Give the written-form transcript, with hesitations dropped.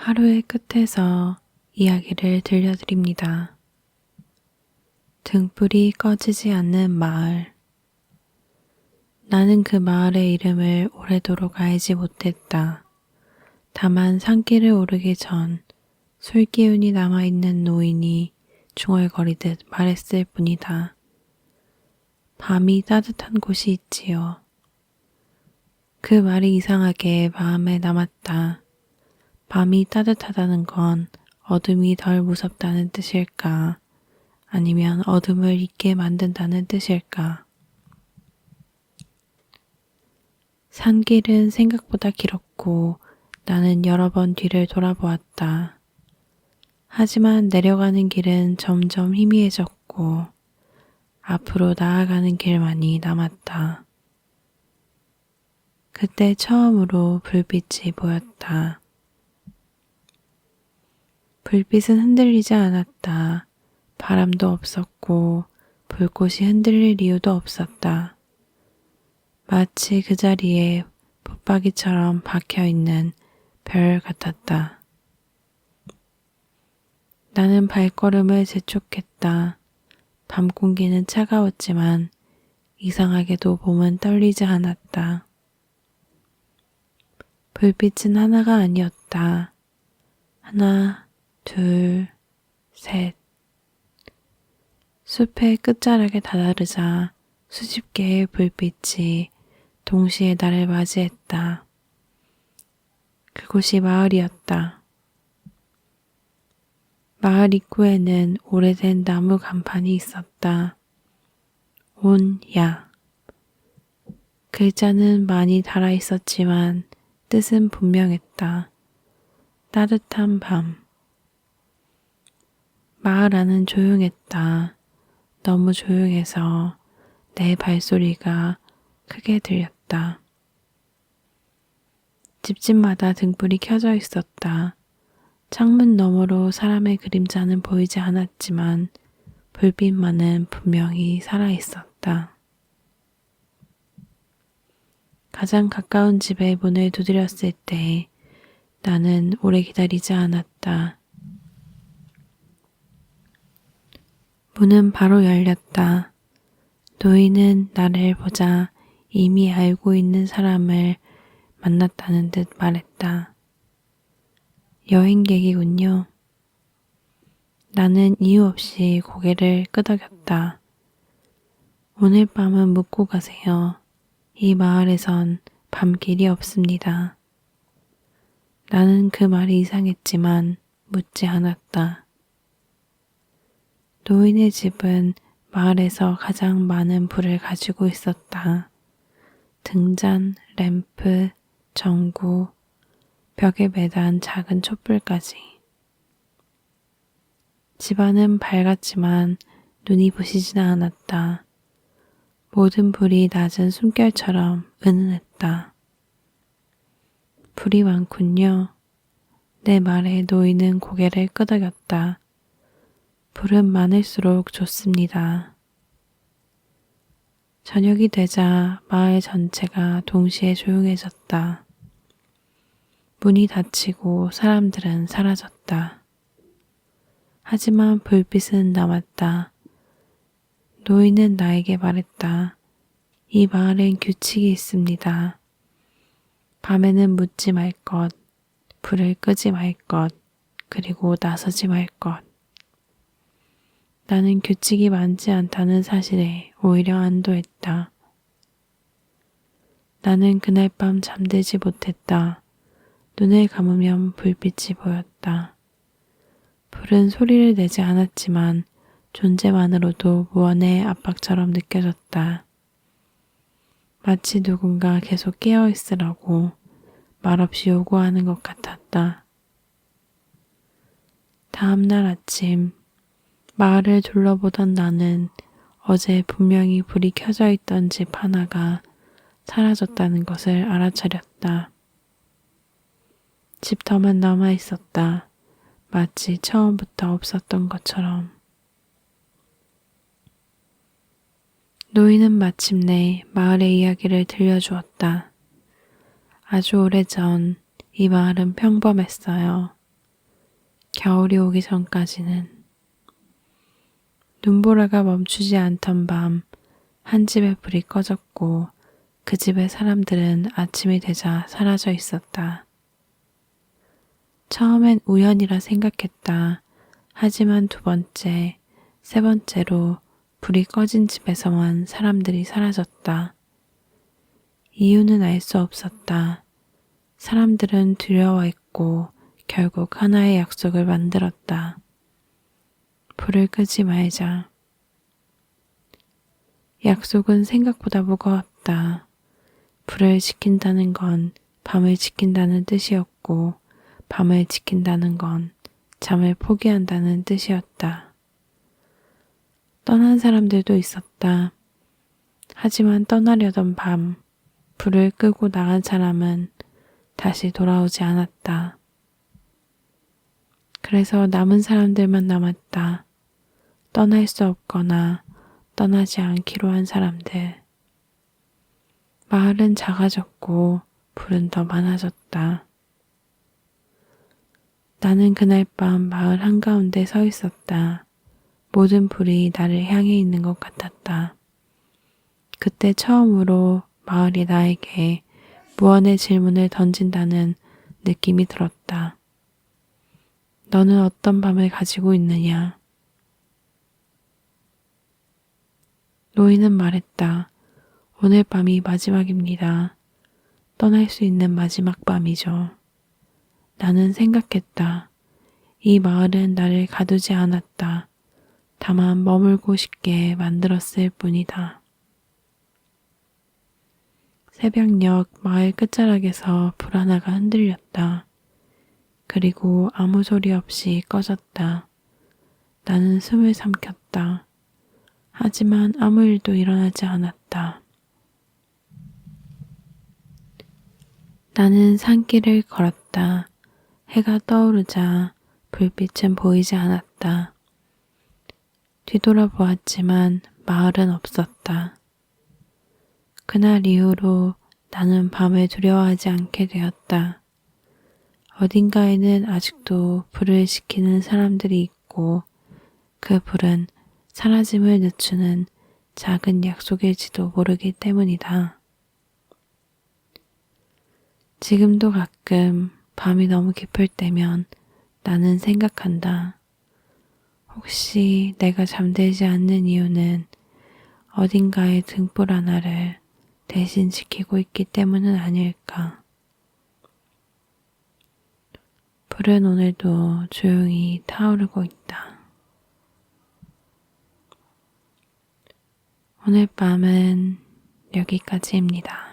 하루의 끝에서 이야기를 들려드립니다. 등불이 꺼지지 않는 마을. 나는 그 마을의 이름을 오래도록 알지 못했다. 다만 산길을 오르기 전 술기운이 남아있는 노인이 중얼거리듯 말했을 뿐이다. 밤이 따뜻한 곳이 있지요. 그 말이 이상하게 마음에 남았다. 밤이 따뜻하다는 건 어둠이 덜 무섭다는 뜻일까? 아니면 어둠을 잊게 만든다는 뜻일까? 산길은 생각보다 길었고 나는 여러 번 뒤를 돌아보았다. 하지만 내려가는 길은 점점 희미해졌고 앞으로 나아가는 길만이 남았다. 그때 처음으로 불빛이 보였다. 불빛은 흔들리지 않았다. 바람도 없었고 불꽃이 흔들릴 이유도 없었다. 마치 그 자리에 붙박이처럼 박혀있는 별 같았다. 나는 발걸음을 재촉했다. 밤 공기는 차가웠지만 이상하게도 몸은 떨리지 않았다. 불빛은 하나가 아니었다. 하나, 둘, 셋. 숲의 끝자락에 다다르자 수십 개의 불빛이 동시에 나를 맞이했다. 그곳이 마을이었다. 마을 입구에는 오래된 나무 간판이 있었다. 온야. 글자는 많이 달아 있었지만 뜻은 분명했다. 따뜻한 밤. 마을 안은 조용했다. 너무 조용해서 내 발소리가 크게 들렸다. 집집마다 등불이 켜져 있었다. 창문 너머로 사람의 그림자는 보이지 않았지만 불빛만은 분명히 살아있었다. 가장 가까운 집의 문을 두드렸을 때 나는 오래 기다리지 않았다. 문은 바로 열렸다. 노인은 나를 보자 이미 알고 있는 사람을 만났다는 듯 말했다. 여행객이군요. 나는 이유 없이 고개를 끄덕였다. 오늘 밤은 묵고 가세요. 이 마을에선 밤길이 없습니다. 나는 그 말이 이상했지만 묻지 않았다. 노인의 집은 마을에서 가장 많은 불을 가지고 있었다. 등잔, 램프, 전구, 벽에 매단 작은 촛불까지. 집안은 밝았지만 눈이 부시지는 않았다. 모든 불이 낮은 숨결처럼 은은했다. 불이 많군요. 내 말에 노인은 고개를 끄덕였다. 불은 많을수록 좋습니다. 저녁이 되자 마을 전체가 동시에 조용해졌다. 문이 닫히고 사람들은 사라졌다. 하지만 불빛은 남았다. 노인은 나에게 말했다. 이 마을엔 규칙이 있습니다. 밤에는 묻지 말 것, 불을 끄지 말 것, 그리고 나서지 말 것. 나는 규칙이 많지 않다는 사실에 오히려 안도했다. 나는 그날 밤 잠들지 못했다. 눈을 감으면 불빛이 보였다. 불은 소리를 내지 않았지만 존재만으로도 무언의 압박처럼 느껴졌다. 마치 누군가 계속 깨어 있으라고 말없이 요구하는 것 같았다. 다음 날 아침, 마을을 둘러보던 나는 어제 분명히 불이 켜져 있던 집 하나가 사라졌다는 것을 알아차렸다. 집터만 남아 있었다. 마치 처음부터 없었던 것처럼. 노인은 마침내 마을의 이야기를 들려주었다. 아주 오래전 이 마을은 평범했어요. 겨울이 오기 전까지는. 눈보라가 멈추지 않던 밤, 한 집의 불이 꺼졌고 그 집의 사람들은 아침이 되자 사라져 있었다. 처음엔 우연이라 생각했다. 하지만 두 번째, 세 번째로 불이 꺼진 집에서만 사람들이 사라졌다. 이유는 알 수 없었다. 사람들은 두려워했고 결국 하나의 약속을 만들었다. 불을 끄지 말자. 약속은 생각보다 무거웠다. 불을 지킨다는 건 밤을 지킨다는 뜻이었고, 밤을 지킨다는 건 잠을 포기한다는 뜻이었다. 떠난 사람들도 있었다. 하지만 떠나려던 밤, 불을 끄고 나간 사람은 다시 돌아오지 않았다. 그래서 남은 사람들만 남았다. 떠날 수 없거나 떠나지 않기로 한 사람들. 마을은 작아졌고 불은 더 많아졌다. 나는 그날 밤 마을 한가운데 서 있었다. 모든 불이 나를 향해 있는 것 같았다. 그때 처음으로 마을이 나에게 무언의 질문을 던진다는 느낌이 들었다. 너는 어떤 밤을 가지고 있느냐? 노인은 말했다. 오늘 밤이 마지막입니다. 떠날 수 있는 마지막 밤이죠. 나는 생각했다. 이 마을은 나를 가두지 않았다. 다만 머물고 싶게 만들었을 뿐이다. 새벽녘 마을 끝자락에서 불 하나가 흔들렸다. 그리고 아무 소리 없이 꺼졌다. 나는 숨을 삼켰다. 하지만 아무 일도 일어나지 않았다. 나는 산길을 걸었다. 해가 떠오르자 불빛은 보이지 않았다. 뒤돌아보았지만 마을은 없었다. 그날 이후로 나는 밤을 두려워하지 않게 되었다. 어딘가에는 아직도 불을 지키는 사람들이 있고 그 불은 사라짐을 늦추는 작은 약속일지도 모르기 때문이다. 지금도 가끔 밤이 너무 깊을 때면 나는 생각한다. 혹시 내가 잠들지 않는 이유는 어딘가의 등불 하나를 대신 지키고 있기 때문은 아닐까. 불은 오늘도 조용히 타오르고 있다. 오늘 밤은 여기까지입니다.